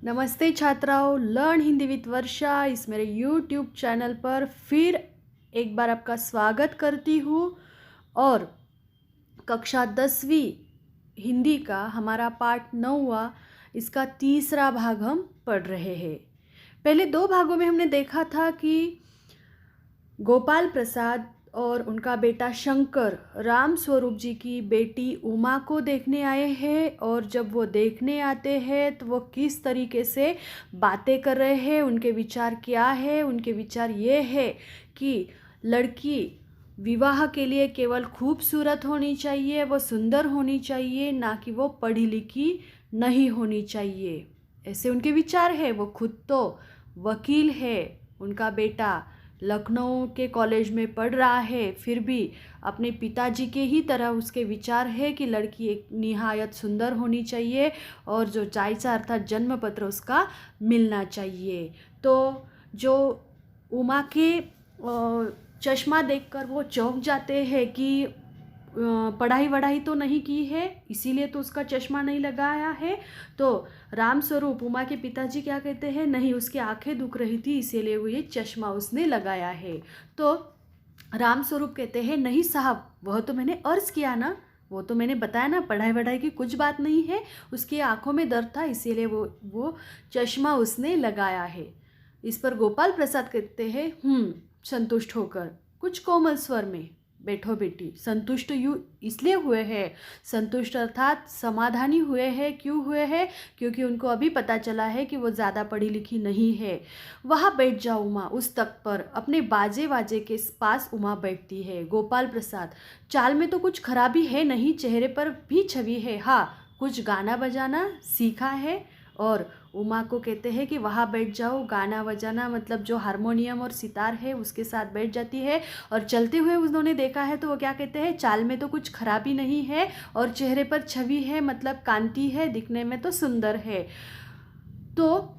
नमस्ते छात्राओं, learn Hindi with वर्षा इस मेरे यूट्यूब चैनल पर फिर एक बार आपका स्वागत करती हूँ। और कक्षा 10वीं हिंदी का हमारा पाठ 9वां इसका तीसरा भाग हम पढ़ रहे हैं। पहले दो भागों में हमने देखा था कि गोपाल प्रसाद और उनका बेटा शंकर राम स्वरूप जी की बेटी उमा को देखने आए हैं, और जब वो देखने आते हैं तो वो किस तरीके से बातें कर रहे हैं, उनके विचार क्या है। उनके विचार ये है कि लड़की विवाह के लिए केवल खूबसूरत होनी चाहिए, वो सुंदर होनी चाहिए, ना कि वो पढ़ी लिखी नहीं होनी चाहिए। ऐसे उनके विचार है। वो खुद तो वकील है, उनका बेटा लखनऊ के कॉलेज में पढ़ रहा है, फिर भी अपने पिताजी के ही तरह उसके विचार है कि लड़की एक निहायत सुंदर होनी चाहिए और जो जायजा अर्थात जन्म पत्र उसका मिलना चाहिए। तो जो उमा के चश्मा देखकर वो चौंक जाते हैं कि पढ़ाई वढ़ाई तो नहीं की है, इसीलिए तो उसका चश्मा नहीं लगाया है। तो राम स्वरूप उमा के पिताजी क्या कहते हैं, नहीं उसकी आंखें दुख रही थी इसीलिए वो ये चश्मा उसने लगाया है। तो राम स्वरूप कहते हैं, नहीं साहब, वह तो मैंने अर्ज किया ना, वो तो मैंने बताया ना, पढ़ाई वढ़ाई की कुछ बात नहीं है, उसकी आंखों में दर्द था इसीलिए वो चश्मा उसने लगाया है। इस पर गोपाल प्रसाद कहते हैं संतुष्ट होकर कुछ कोमल स्वर में, बैठो बेटी। संतुष्ट यू इसलिए हुए हैं, संतुष्ट अर्थात समाधानी हुए हैं। क्यों हुए हैं? क्योंकि उनको अभी पता चला है कि वो ज़्यादा पढ़ी लिखी नहीं है। वहाँ बैठ जाओ उमा, उस तख्त पर। अपने बाजे वाजे के पास उमा बैठती है। गोपाल प्रसाद, चाल में तो कुछ खराबी है नहीं, चेहरे पर भी छवि है। हाँ, कुछ गाना बजाना सीखा है। और उमा को कहते हैं कि वहाँ बैठ जाओ। गाना बजाना मतलब जो हारमोनियम और सितार है उसके साथ बैठ जाती है। और चलते हुए उन्होंने देखा है तो वो क्या कहते हैं, चाल में तो कुछ खराबी नहीं है और चेहरे पर छवि है, मतलब कांति है, दिखने में तो सुंदर है। तो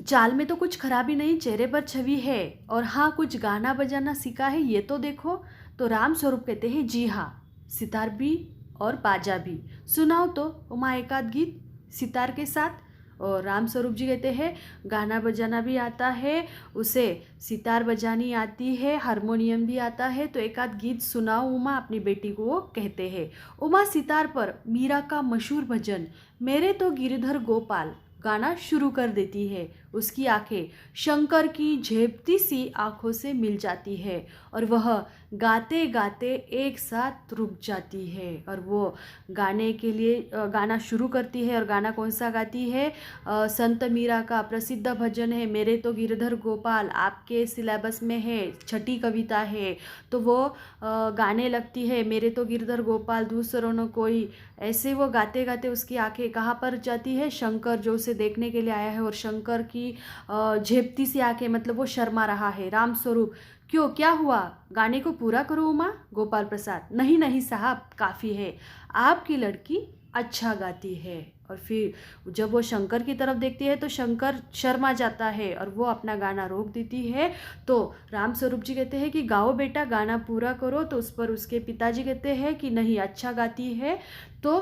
चाल में तो कुछ खराबी नहीं, चेहरे पर छवि है, और हाँ कुछ गाना बजाना सीखा है, ये तो देखो। तो राम स्वरूप कहते हैं, जी हाँ, सितार भी और बाजा भी। सुनाओ तो उमा एक आध गीत सितार के साथ। और राम स्वरूप जी कहते हैं, गाना बजाना भी आता है उसे, सितार बजानी आती है, हारमोनियम भी आता है, तो एक आध गीत सुनाओ उमा, अपनी बेटी को वो कहते हैं। उमा सितार पर मीरा का मशहूर भजन मेरे तो गिरधर गोपाल गाना शुरू कर देती है। उसकी आंखें शंकर की झेपती सी आंखों से मिल जाती है और वह गाते गाते एक साथ रुक जाती है। और वो गाने के लिए गाना शुरू करती है। और गाना कौन सा गाती है? संत मीरा का प्रसिद्ध भजन है मेरे तो गिरधर गोपाल, आपके सिलेबस में है, छठी कविता है। तो वो गाने लगती है, मेरे तो गिरधर गोपाल दूसरों न कोई। ऐसे वो गाते गाते उसकी आंखें कहाँ पर जाती है? शंकर जो उसे देखने के लिए आया है, और शंकर की झेपती सी आंखें, मतलब वो शर्मा रहा है। राम स्वरूप, क्यों, क्या हुआ? गाने को पूरा करो उमा। गोपाल प्रसाद, नहीं नहीं साहब, काफ़ी है, आपकी लड़की अच्छा गाती है। और फिर जब वो शंकर की तरफ देखती है तो शंकर शर्मा जाता है और वो अपना गाना रोक देती है। तो राम स्वरूप जी कहते हैं कि गाओ बेटा, गाना पूरा करो। तो उस पर उसके पिताजी कहते हैं कि नहीं, अच्छा गाती है। तो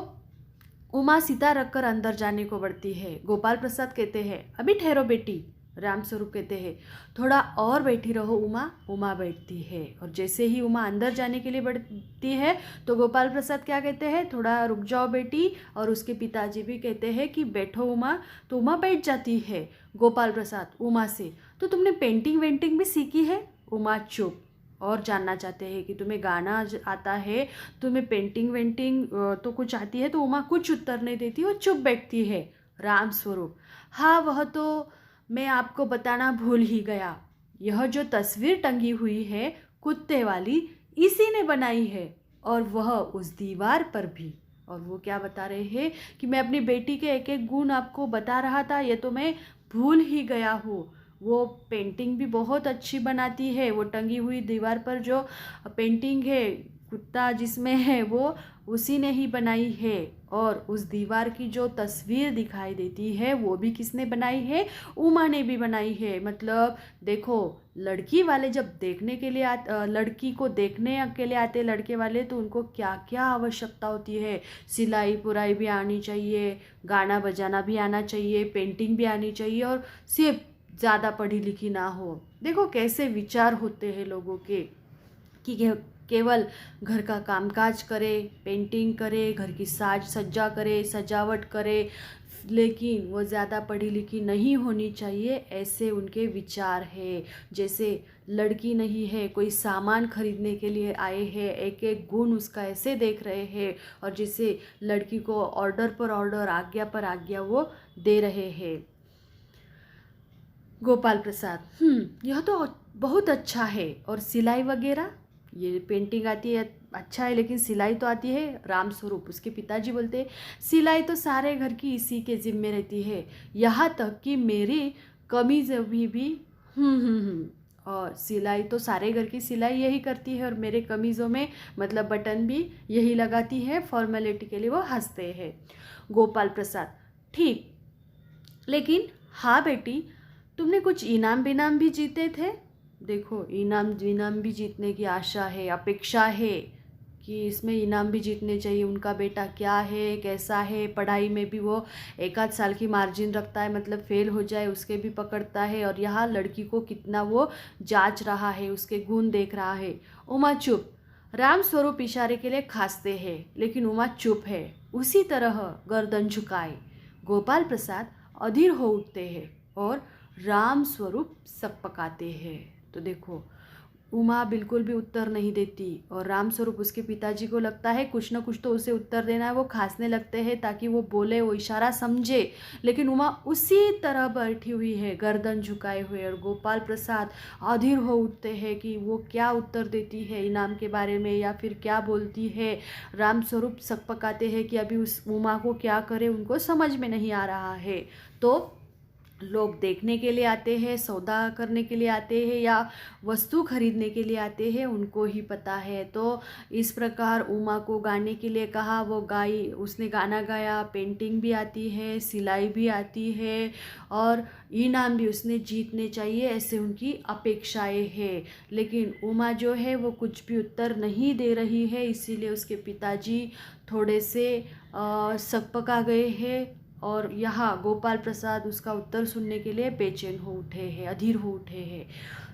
उमा सीता रखकर अंदर जाने को बढ़ती है। गोपाल प्रसाद कहते हैं, अभी ठहरो बेटी। राम स्वरूप कहते हैं, थोड़ा और बैठी रहो उमा। उमा बैठती है, और जैसे ही उमा अंदर जाने के लिए बढ़ती है तो गोपाल प्रसाद क्या कहते हैं, थोड़ा रुक जाओ बेटी। और उसके पिताजी भी कहते हैं कि बैठो उमा। तो उमा बैठ जाती है। गोपाल प्रसाद उमा से, तो तुमने पेंटिंग वेंटिंग भी सीखी है? उमा चुप। और जानना चाहते हैं कि तुम्हें गाना आता है, तुम्हें पेंटिंग वेंटिंग तो कुछ आती है? तो उमा कुछ उत्तर नहीं देती और चुप बैठती है। राम स्वरूप, हाँ वह तो मैं आपको बताना भूल ही गया, यह जो तस्वीर टंगी हुई है कुत्ते वाली, इसी ने बनाई है, और वह उस दीवार पर भी। और वो क्या बता रहे हैं कि मैं अपनी बेटी के एक एक गुण आपको बता रहा था, ये तो मैं भूल ही गया हूँ। वो पेंटिंग भी बहुत अच्छी बनाती है। वो टंगी हुई दीवार पर जो पेंटिंग है कुत्ता जिसमें है, वो उसी ने ही बनाई है। और उस दीवार की जो तस्वीर दिखाई देती है वो भी किसने बनाई है? उमा ने भी बनाई है। मतलब देखो, लड़की वाले जब देखने के लिए लड़की को देखने के लिए आते लड़के वाले, तो उनको क्या क्या आवश्यकता होती है। सिलाई पुराई भी आनी चाहिए, गाना बजाना भी आना चाहिए, पेंटिंग भी आनी चाहिए, और सिर्फ ज़्यादा पढ़ी लिखी ना हो। देखो कैसे विचार होते हैं लोगों के कि केवल घर का कामकाज करे, पेंटिंग करे, घर की साज सज्जा करे, सजावट करे, लेकिन वो ज़्यादा पढ़ी लिखी नहीं होनी चाहिए, ऐसे उनके विचार है। जैसे लड़की नहीं है, कोई सामान खरीदने के लिए आए हैं, एक एक गुण उसका ऐसे देख रहे हैं, और जैसे लड़की को ऑर्डर पर ऑर्डर, आज्ञा पर आज्ञा वो दे रहे हैं। गोपाल प्रसाद, यह तो बहुत अच्छा है। और सिलाई वगैरह, ये पेंटिंग आती है अच्छा है, लेकिन सिलाई तो आती है। राम स्वरूप, उसके पिताजी बोलते हैं सिलाई तो सारे घर की इसी के जिम्मे रहती है, यहाँ तक कि मेरी कमीज भी और सिलाई तो सारे घर की सिलाई यही करती है, और मेरे कमीज़ों में मतलब बटन भी यही लगाती है, फॉर्मेलिटी के लिए वो हंसते हैं। गोपाल प्रसाद, ठीक, लेकिन हाँ बेटी, तुमने कुछ इनाम बिनाम भी जीते थे। देखो, इनाम विनाम भी जीतने की आशा है, अपेक्षा है कि इसमें इनाम भी जीतने चाहिए। उनका बेटा क्या है, कैसा है, पढ़ाई में भी वो 1 आध साल की मार्जिन रखता है, मतलब फेल हो जाए उसके भी पकड़ता है, और यहाँ लड़की को कितना वो जांच रहा है, उसके गुण देख रहा है। उमा चुप। राम स्वरूप इशारे के लिए खांसते हैं, लेकिन उमा चुप है, उसी तरह गर्दन झुकाए। गोपाल प्रसाद अधीर हो उठते हैं और राम स्वरूप सकपकाते हैं। तो देखो, उमा बिल्कुल भी उत्तर नहीं देती, और राम स्वरूप, उसके पिताजी को लगता है कुछ ना कुछ तो उसे उत्तर देना है। वो खांसने लगते हैं ताकि वो बोले, वो इशारा समझे, लेकिन उमा उसी तरह बैठी हुई है, गर्दन झुकाए हुए। और गोपाल प्रसाद अधीर हो उठते हैं कि वो क्या उत्तर देती है इनाम के बारे में, या फिर क्या बोलती है। राम स्वरूप सकपकाते हैं कि अभी उस उमा को क्या करे, उनको समझ में नहीं आ रहा है। तो लोग देखने के लिए आते हैं, सौदा करने के लिए आते हैं, या वस्तु खरीदने के लिए आते हैं, उनको ही पता है। तो इस प्रकार उमा को गाने के लिए कहा, वो गाई, उसने गाना गाया, पेंटिंग भी आती है, सिलाई भी आती है, और इनाम भी उसने जीतने चाहिए, ऐसे उनकी अपेक्षाएं हैं। लेकिन उमा जो है वो कुछ भी उत्तर नहीं दे रही है, इसीलिए उसके पिताजी थोड़े से सकपका गए हैं। और यहाँ गोपाल प्रसाद उसका उत्तर सुनने के लिए बेचैन हो उठे हैं, अधीर हो उठे हैं।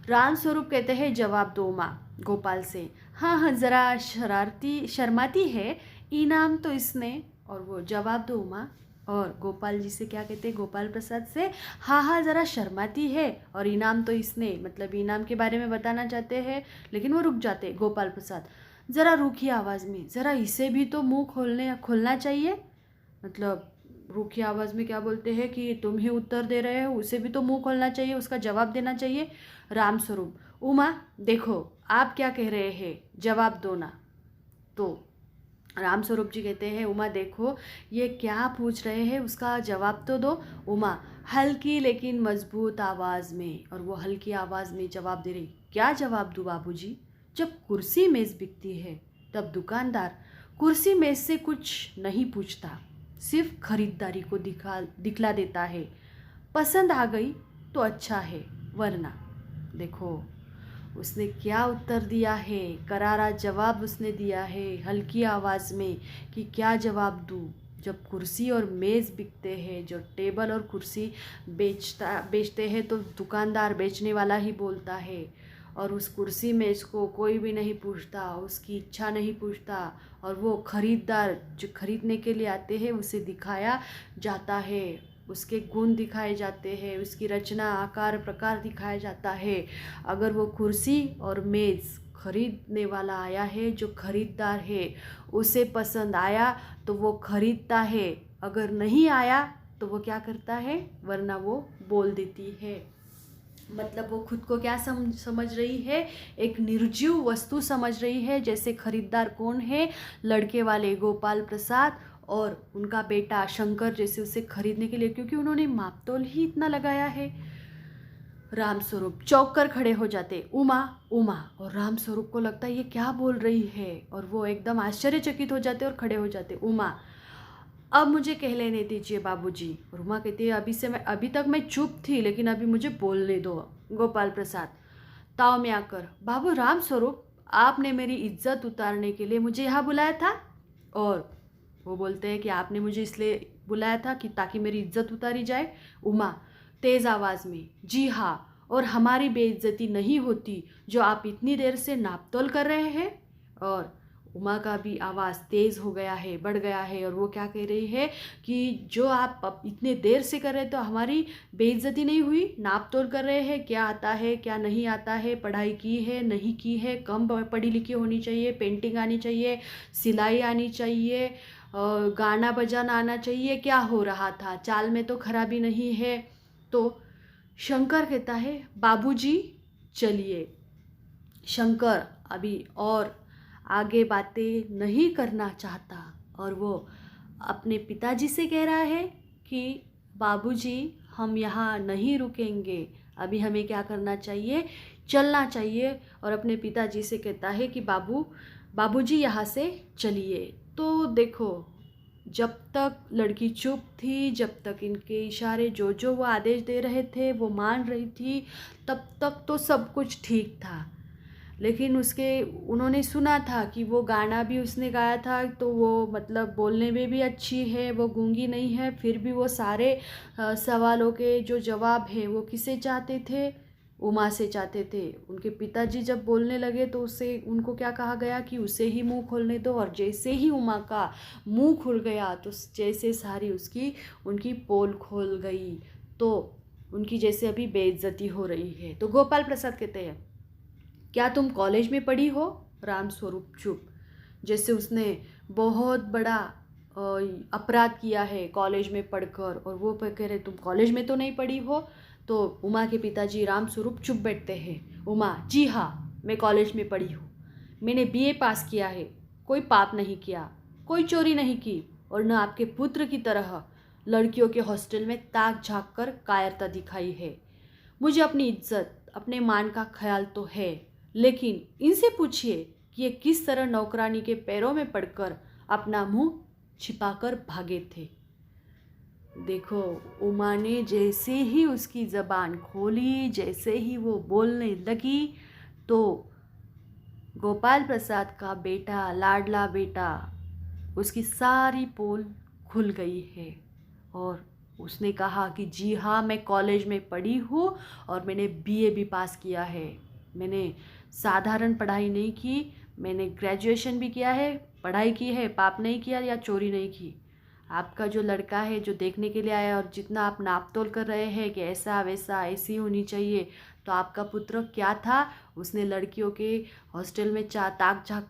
राम स्वरूप कहते हैं, जवाब दो माँ गोपाल से। हाँ हाँ, ज़रा शर्माती है, इनाम तो इसने। और वो जवाब दो माँ। और गोपाल जी से क्या कहते हैं, गोपाल प्रसाद से, हाँ हाँ ज़रा शर्माती है, और इनाम तो इसने, मतलब इनाम के बारे में बताना चाहते हैं, लेकिन वो रुक जाते। गोपाल प्रसाद ज़रा रूखी आवाज़ में, ज़रा इसे भी तो मुंह खोलना चाहिए। मतलब रूखी आवाज़ में क्या बोलते हैं कि तुम ही उत्तर दे रहे हो, उसे भी तो मुंह खोलना चाहिए, उसका जवाब देना चाहिए। राम स्वरूप, उमा देखो आप क्या कह रहे हैं, जवाब दो ना। तो राम स्वरूप जी कहते हैं, उमा देखो ये क्या पूछ रहे हैं, उसका जवाब तो दो। उमा हल्की लेकिन मजबूत आवाज़ में, और वो हल्की आवाज़ में जवाब दे रही, क्या जवाब दूँ बाबूजी? जब कुर्सी मेज़ बिकती है तब दुकानदार कुर्सी मेज़ से कुछ नहीं पूछता, सिर्फ खरीदारी को दिखला देता है। पसंद आ गई तो अच्छा है, वरना। देखो उसने क्या उत्तर दिया है, करारा जवाब उसने दिया है हल्की आवाज़ में कि क्या जवाब दूँ। जब कुर्सी और मेज़ बिकते हैं, जो टेबल और कुर्सी बेचते हैं, तो दुकानदार, बेचने वाला ही बोलता है, और उस कुर्सी मेज़ को कोई भी नहीं पूछता, उसकी इच्छा नहीं पूछता, और वो खरीदार जो खरीदने के लिए आते हैं उसे दिखाया जाता है, उसके गुण दिखाए जाते हैं, उसकी रचना, आकार, प्रकार दिखाया जाता है। अगर वो कुर्सी और मेज़ खरीदने वाला आया है, जो खरीदार है, उसे पसंद आया तो वो खरीदता है, अगर नहीं आया तो वो क्या करता है, वरना वो बोल देती है। मतलब वो खुद को क्या समझ रही है, एक निर्जीव वस्तु समझ रही है। जैसे खरीदार कौन है, लड़के वाले गोपाल प्रसाद और उनका बेटा शंकर, जैसे उसे खरीदने के लिए, क्योंकि उन्होंने मापतोल ही इतना लगाया है। रामस्वरूप चौंक कर खड़े हो जाते, उमा उमा। और रामस्वरूप को लगता है ये क्या बोल रही है, और वो एकदम आश्चर्यचकित हो जाते और खड़े हो जाते। उमा, अब मुझे कह लेने दीजिए बाबूजी। और उमा कहती है अभी तक मैं चुप थी, लेकिन अभी मुझे बोलने दो। गोपाल प्रसाद ताव में आकर, बाबू रामस्वरूप, आपने मेरी इज्जत उतारने के लिए मुझे यहाँ बुलाया था। और वो बोलते हैं कि आपने मुझे इसलिए बुलाया था कि ताकि मेरी इज्जत उतारी जाए। उमा तेज़ आवाज़ में, जी हाँ, और हमारी बेइज्जती नहीं होती जो आप इतनी देर से नापतोल कर रहे हैं। और उमा का भी आवाज़ तेज़ हो गया है, बढ़ गया है, और वो क्या कह रही है कि जो आप अब इतने देर से कर रहे हैं तो हमारी बेइज्जती नहीं हुई, नाप तोल कर रहे हैं, क्या आता है क्या नहीं आता है, पढ़ाई की है नहीं की है, कम पढ़ी लिखी होनी चाहिए, पेंटिंग आनी चाहिए, सिलाई आनी चाहिए, गाना बजाना आना चाहिए, क्या हो रहा था, चाल में तो खराबी नहीं है। तो शंकर कहता है, बाबूजी चलिए। शंकर अभी और आगे बातें नहीं करना चाहता, और वो अपने पिताजी से कह रहा है कि बाबूजी हम यहाँ नहीं रुकेंगे, अभी हमें क्या करना चाहिए, चलना चाहिए। और अपने पिताजी से कहता है कि बाबूजी यहाँ से चलिए। तो देखो, जब तक लड़की चुप थी, जब तक इनके इशारे जो वो आदेश दे रहे थे वो मान रही थी, तब तक तो सब कुछ ठीक था। लेकिन उन्होंने सुना था कि वो गाना भी उसने गाया था, तो वो मतलब बोलने में भी अच्छी है, वो गूंगी नहीं है, फिर भी वो सारे सवालों के जो जवाब है वो किसे चाहते थे, उमा से चाहते थे। उनके पिताजी जब बोलने लगे तो उनको क्या कहा गया कि उसे ही मुंह खोलने दो, और जैसे ही उमा का मुंह खुल गया तो जैसे सारी उनकी पोल खोल गई, तो उनकी जैसे अभी बेइज्जती हो रही है। तो गोपाल प्रसाद कहते हैं, क्या तुम कॉलेज में पढ़ी हो? रामस्वरूप चुप, जैसे उसने बहुत बड़ा अपराध किया है कॉलेज में पढ़कर, और वो कह रहे तुम कॉलेज में तो नहीं पढ़ी हो। तो उमा के पिताजी रामस्वरूप चुप बैठते हैं। उमा, जी हाँ, मैं कॉलेज में पढ़ी हूँ, मैंने बीए पास किया है, कोई पाप नहीं किया, कोई चोरी नहीं की, और न आपके पुत्र की तरह लड़कियों के हॉस्टल में ताक झाँक कर कायरता दिखाई है। मुझे अपनी इज्जत, अपने मान का ख्याल तो है, लेकिन इनसे पूछिए कि ये किस तरह नौकरानी के पैरों में पड़कर अपना मुंह छिपाकर भागे थे। देखो, उमा ने जैसे ही उसकी ज़बान खोली, जैसे ही वो बोलने लगी, तो गोपाल प्रसाद का बेटा, लाडला बेटा, उसकी सारी पोल खुल गई है। और उसने कहा कि जी हाँ, मैं कॉलेज में पढ़ी हूँ और मैंने बीए भी पास किया है। मैंने साधारण पढ़ाई नहीं की, मैंने ग्रेजुएशन भी किया है, पढ़ाई की है, पाप नहीं किया या चोरी नहीं की। आपका जो लड़का है जो देखने के लिए आया, और जितना आप नाप तोल कर रहे हैं कि ऐसा वैसा ऐसी होनी चाहिए, तो आपका पुत्र क्या था, उसने लड़कियों के हॉस्टल में ताक झाँक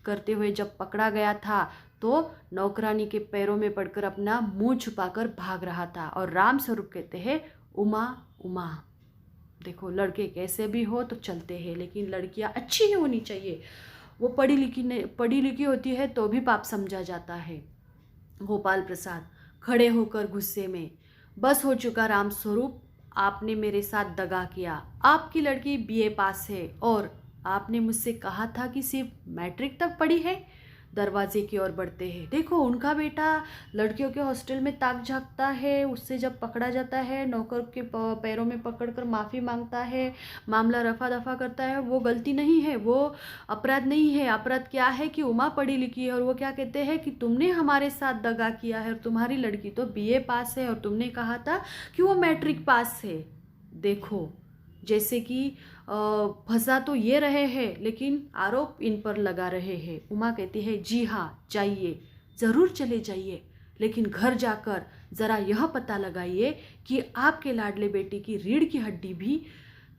करते हुए जब पकड़ा गया था, तो नौकरानी के पैरों में पड़कर अपना मुंह छुपाकर भाग रहा था। और रामस्वरूप कहते हैं, उमा उमा, देखो लड़के कैसे भी हो तो चलते हैं, लेकिन लड़कियां अच्छी ही होनी चाहिए। वो पढ़ी लिखी होती है तो भी पाप समझा जाता है। गोपाल प्रसाद खड़े होकर गुस्से में, बस हो चुका रामस्वरूप, आपने मेरे साथ दगा किया। आपकी लड़की बीए पास है और आपने मुझसे कहा था कि सिर्फ मैट्रिक तक पढ़ी है। दरवाजे की ओर बढ़ते हैं। देखो, उनका बेटा लड़कियों के हॉस्टल में ताक झाँकता है, उससे जब पकड़ा जाता है, नौकर के पैरों में पकड़कर माफ़ी मांगता है, मामला रफा दफा करता है, वो गलती नहीं है, वो अपराध नहीं है। अपराध क्या है कि उमा पढ़ी लिखी है, और वो क्या कहते हैं कि तुमने हमारे साथ दगा किया है, और तुम्हारी लड़की तो बीए पास है, और तुमने कहा था कि वो मैट्रिक पास है। देखो, जैसे कि फंसा तो ये रहे हैं, लेकिन आरोप इन पर लगा रहे हैं। उमा कहती है, जी हाँ, जाइए, ज़रूर चले जाइए, लेकिन घर जाकर ज़रा यह पता लगाइए कि आपके लाडले बेटे की रीढ़ की हड्डी भी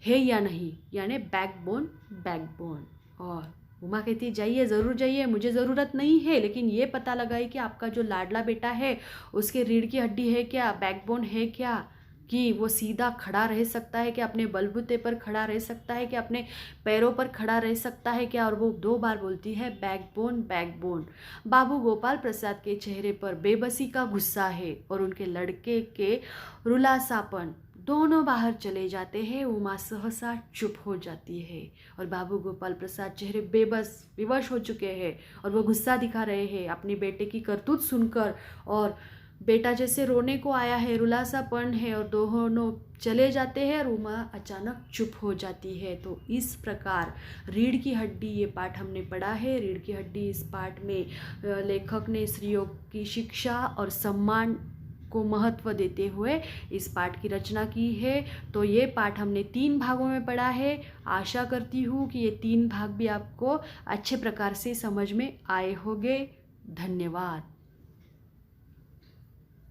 है या नहीं, यानी बैकबोन। और उमा कहती है, जाइए, ज़रूर जाइए, मुझे ज़रूरत नहीं है, लेकिन ये पता लगाइए कि आपका जो लाडला बेटा है उसके रीढ़ की हड्डी है क्या, बैकबोन है क्या, कि वो सीधा खड़ा रह सकता है, कि अपने बलबूते पर खड़ा रह सकता है, कि अपने पैरों पर खड़ा रह सकता है क्या। और वो 2 बार बोलती है, बैकबोन। बाबू गोपाल प्रसाद के चेहरे पर बेबसी का गुस्सा है, और उनके लड़के के रुलासापन दोनों बाहर चले जाते हैं। उमा सहसा चुप हो जाती है और बाबू गोपाल प्रसाद चेहरे बेबस विवश हो चुके हैं और वो गुस्सा दिखा रहे हैं अपने बेटे की करतूत सुनकर। और बेटा जैसे रोने को आया है, रुलासापन है और दोनों चले जाते हैं और उमा अचानक चुप हो जाती है। तो इस प्रकार रीढ़ की हड्डी ये पाठ हमने पढ़ा है। रीढ़ की हड्डी इस पाठ में लेखक ने स्त्रियों की शिक्षा और सम्मान को महत्व देते हुए इस पाठ की रचना की है। तो ये पाठ हमने 3 भागों में पढ़ा है। आशा करती हूँ कि ये 3 भाग भी आपको अच्छे प्रकार से समझ में आए होंगे। धन्यवाद।